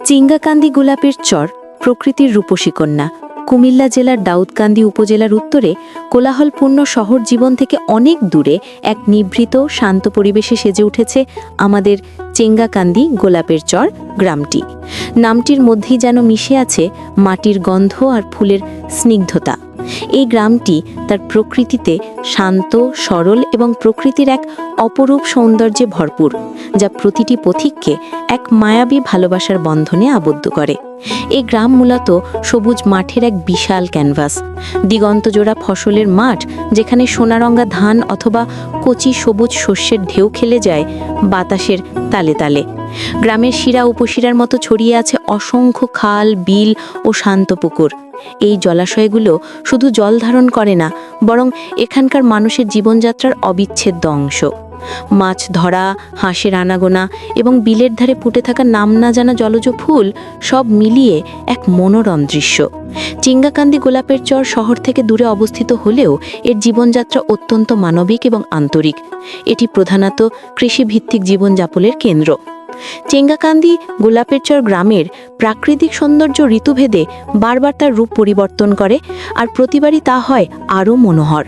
চিঙ্গাকান্দি গোলাপের চর প্রকৃতির রূপসী কন্যা। কুমিল্লা জেলার দাউদকান্দি উপজেলার উত্তরে কোলাহলপূর্ণ শহর জীবন থেকে অনেক দূরে এক নিভৃত শান্ত পরিবেশে সেজে উঠেছে আমাদের চেঙ্গাকান্দি গোলাপের চর গ্রামটি। নামটির মধ্যেই যেন মিশে আছে মাটির গন্ধ আর ফুলের স্নিগ্ধতা। এই গ্রামটি তার প্রকৃতিতে শান্ত, সরল এবং প্রকৃতির এক অপরূপ সৌন্দর্যে ভরপুর, যা প্রতিটি পথিককে এক মায়াবী ভালোবাসার বন্ধনে আবদ্ধ করে। এই গ্রাম মূলত সবুজ মাঠের এক বিশাল ক্যানভাস, দিগন্তজোড়া ফসলের মাঠ, যেখানে সোনারঙা ধান অথবা কচি সবুজ শস্যের ঢেউ খেলে যায় বাতাসের তালে তালে। গ্রামের শিরা উপশিরার মতো ছড়িয়ে আছে অসংখ্য খাল, বিল ও শান্ত পুকুর। এই জলাশয়গুলো শুধু জল ধারণ করে না, বরং এখানকার মানুষের জীবনযাত্রার অবিচ্ছেদ্য অংশ। মাছ ধরা, হাঁসের আনাগোনা এবং বিলের ধারে ফুটে থাকা নাম না জানা জলজ ফুল সব মিলিয়ে এক মনোরম দৃশ্য। চিঙ্গাকান্দি গোলাপের চর শহর থেকে দূরে অবস্থিত হলেও এর জীবনযাত্রা অত্যন্ত মানবিক এবং আন্তরিক। এটি প্রধানত কৃষিভিত্তিক জীবনযাপনের কেন্দ্র। চেঙ্গাকান্দি গোলাপের চর গ্রামের প্রাকৃতিক সৌন্দর্য ঋতুভেদে বারবার তার রূপ পরিবর্তন করে, আর প্রতিবারই তা হয় আরও মনোহর।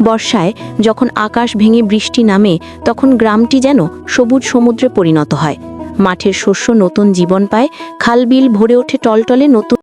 বর্ষায় যখন আকাশ ভেঙে বৃষ্টি নামে, তখন গ্রামটি যেন সবুজ সমুদ্রে পরিণত হয়। মাঠের শস্য নতুন জীবন পায়, খালবিল ভরে ওঠে টলটলে নতুন